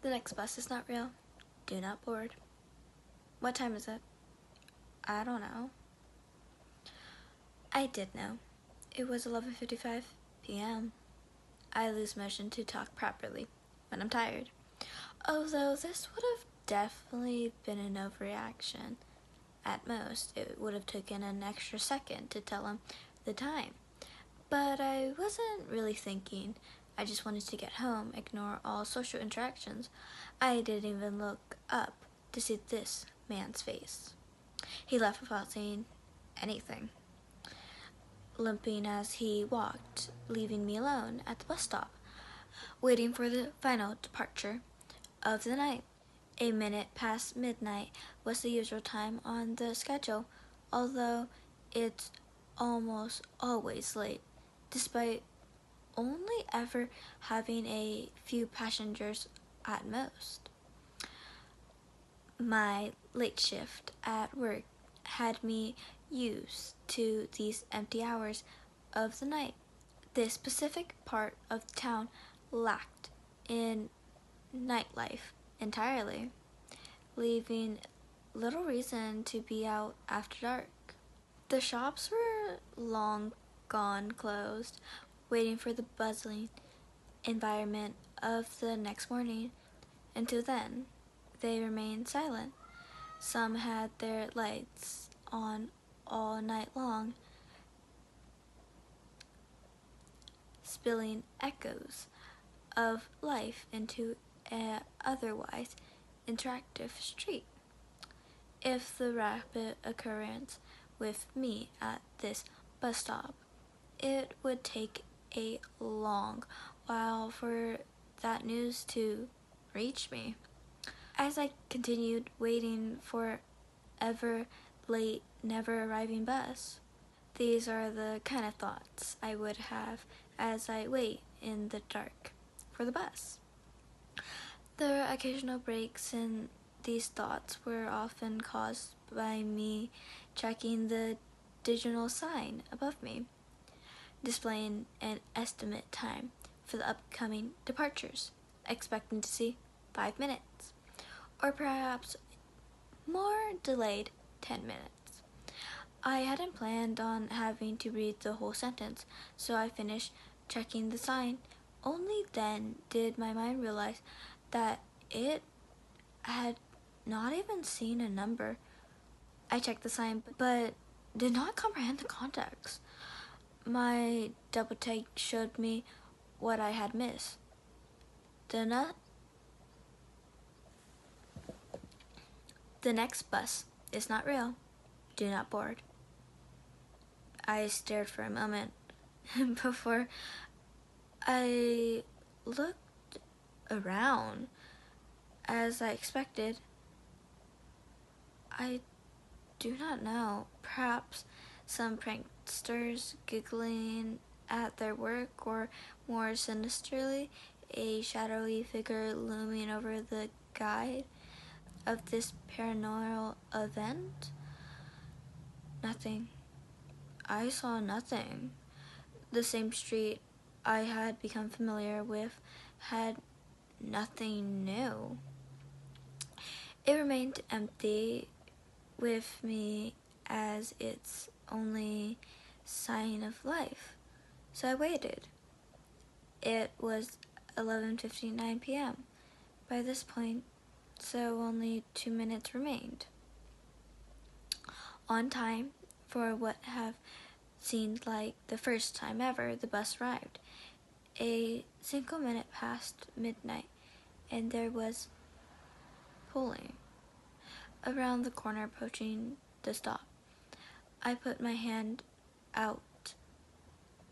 The next bus is not real. Do not board. What time is it? I don't know. I did know. It was 11:55 p.m. I lose motion to talk properly when I'm tired. Although this would have definitely been an overreaction. At most, it would have taken an extra second to tell him the time. But I wasn't really thinking. I just wanted to get home, ignore all social interactions. I didn't even look up to see this man's face. He left without saying anything, limping as he walked, leaving me alone at the bus stop, waiting for the final departure of the night. A minute past midnight was the usual time on the schedule, although it's almost always late, despite only ever having a few passengers at most. My late shift at work had me used to these empty hours of the night. This specific part of town lacked in nightlife entirely, leaving little reason to be out after dark. The shops were long gone closed, waiting for the bustling environment of the next morning. Until then, they remained silent. Some had their lights on all night long, spilling echoes of life into an otherwise interactive street. If the rapid occurrence with me at this bus stop, it would take a long while for that news to reach me. As I continued waiting for ever late, never arriving bus, these are the kind of thoughts I would have as I wait in the dark for the bus. The occasional breaks in these thoughts were often caused by me checking the digital sign above me, displaying an estimate time for the upcoming departures, expecting to see 5 minutes, or perhaps more delayed 10 minutes. I hadn't planned on having to read the whole sentence, so I finished checking the sign. Only then did my mind realize that it had not even seen a number. I checked the sign, but did not comprehend the context. My double take showed me what I had missed. The next bus is not real. Do not board. I stared for a moment before I looked around. As I expected, I do not know. Perhaps some pranksters giggling at their work, or more sinisterly, a shadowy figure looming over the guide of this paranormal event. Nothing. I saw nothing. The same street I had become familiar with had nothing new. It remained empty with me as its only sign of life. So I waited. It was 11:59 p.m. by this point, so only 2 minutes remained. On time for what have seemed like the first time ever the bus arrived. A single minute past midnight, and there was pulling around the corner approaching the stop. I put my hand out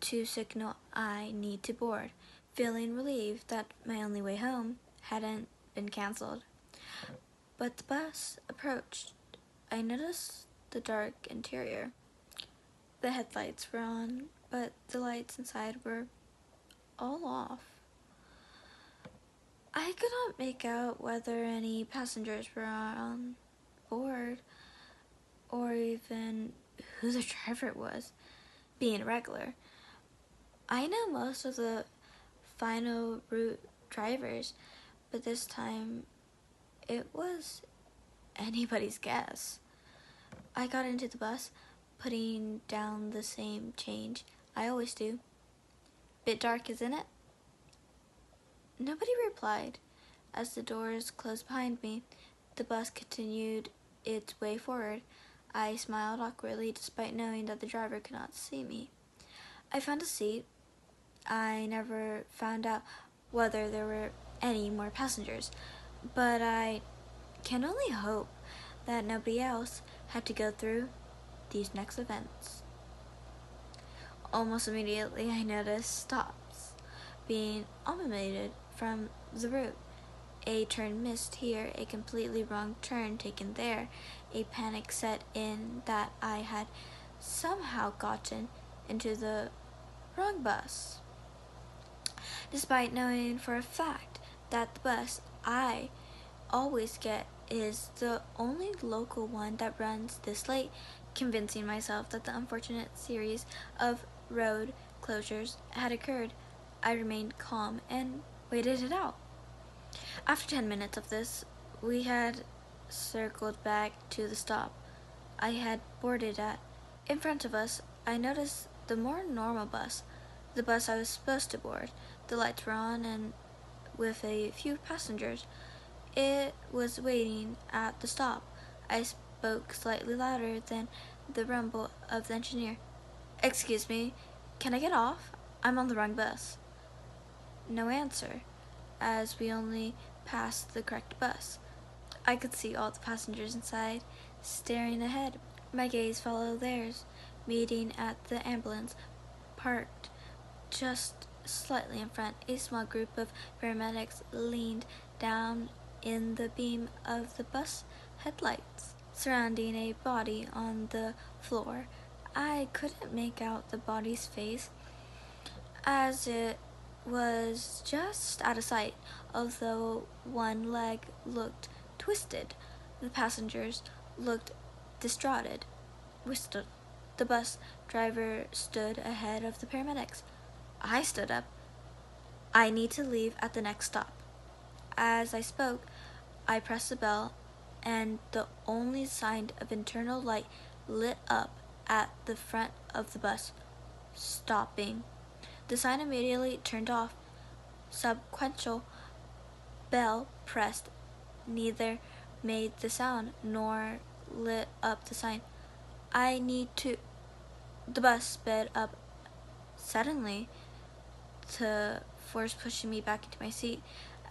to signal I need to board, feeling relieved that my only way home hadn't been canceled. But the bus approached. I noticed the dark interior. The headlights were on, but the lights inside were all off. I could not make out whether any passengers were on board, or even who the driver was. Being a regular, I know most of the final route drivers, but this time it was anybody's guess. I got into the bus, putting down the same change I always do. Bit dark, isn't it? Nobody replied. As the doors closed behind me, the bus continued its way forward. I smiled awkwardly despite knowing that the driver could not see me. I found a seat. I never found out whether there were any more passengers, but I can only hope that nobody else had to go through these next events. Almost immediately, I noticed stops being eliminated from the route. A turn missed here, a completely wrong turn taken there. A panic set in that I had somehow gotten into the wrong bus, despite knowing for a fact that the bus I always get is the only local one that runs this late. Convincing myself that the unfortunate series of road closures had occurred, I remained calm and waited it out. After 10 minutes of this, we had circled back to the stop I had boarded at. In front of us, I noticed the more normal bus, the bus I was supposed to board. The lights were on, and with a few passengers, it was waiting at the stop. I spoke slightly louder than the rumble of the engineer. "Excuse me, can I get off? I'm on the wrong bus." No answer, as we only passed the correct bus. I could see all the passengers inside, staring ahead. My gaze followed theirs, meeting at the ambulance, parked just slightly in front. A small group of paramedics leaned down in the beam of the bus headlights, surrounding a body on the floor. I couldn't make out the body's face, as it was just out of sight, although one leg looked twisted. The passengers looked distraught. The bus driver stood ahead of the paramedics. I stood up. "I need to leave at the next stop." As I spoke, I pressed the bell, and the only sign of internal light lit up at the front of the bus. Stopping. The sign immediately turned off. Subsequential bell pressed. Neither made the sound nor lit up the sign. "I need to..." The bus sped up suddenly, the force pushing me back into my seat.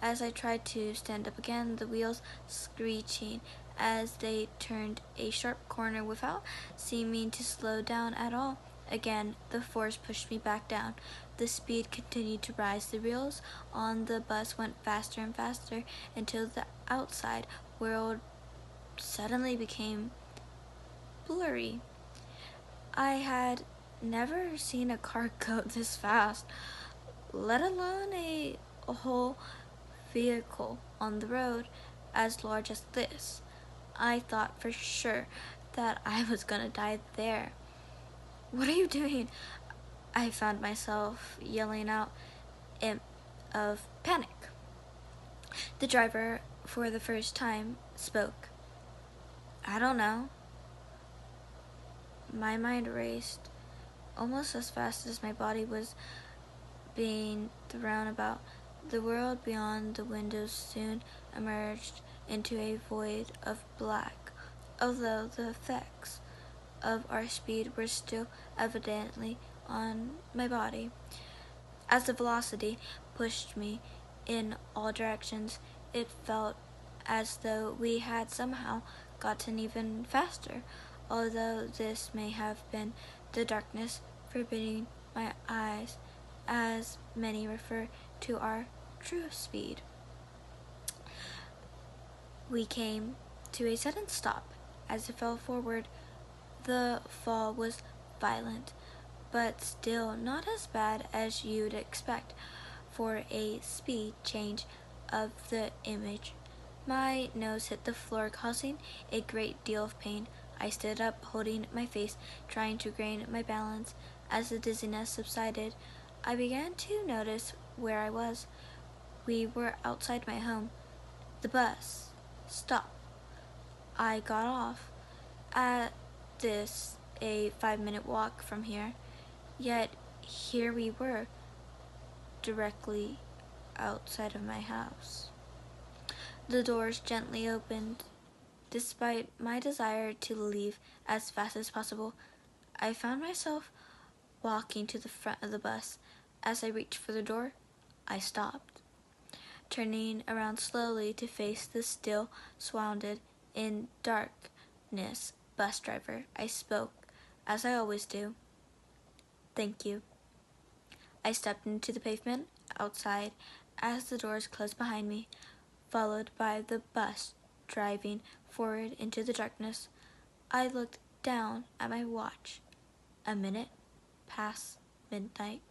As I tried to stand up again, the wheels screeching as they turned a sharp corner without seeming to slow down at all. Again, the force pushed me back down. The speed continued to rise. The wheels on the bus went faster and faster until the outside world suddenly became blurry. I had never seen a car go this fast, let alone a whole vehicle on the road as large as this. I thought for sure that I was gonna die there. "What are you doing?" I found myself yelling out in of panic. The driver, for the first time, spoke. "I don't know." My mind raced almost as fast as my body was being thrown about. The world beyond the windows soon emerged into a void of black, although the effects of our speed were still evidently on my body. As the velocity pushed me in all directions, it felt as though we had somehow gotten even faster, although this may have been the darkness forbidding my eyes, as many refer to our true speed. We came to a sudden stop as it fell forward. The fall was violent, but still not as bad as you'd expect for a speed change of the image. My nose hit the floor, causing a great deal of pain. I stood up, holding my face, trying to gain my balance. As the dizziness subsided, I began to notice where I was. We were outside my home. The bus stopped. I got off at this a 5-minute walk from here, yet here we were, directly outside of my house. The doors gently opened. Despite my desire to leave as fast as possible, I found myself walking to the front of the bus. As I reached for the door, I stopped. Turning around slowly to face the still swathed in darkness bus driver, I spoke, as I always do. "Thank you." I stepped into the pavement outside as the doors closed behind me, followed by the bus driving forward into the darkness. I looked down at my watch. A minute past midnight.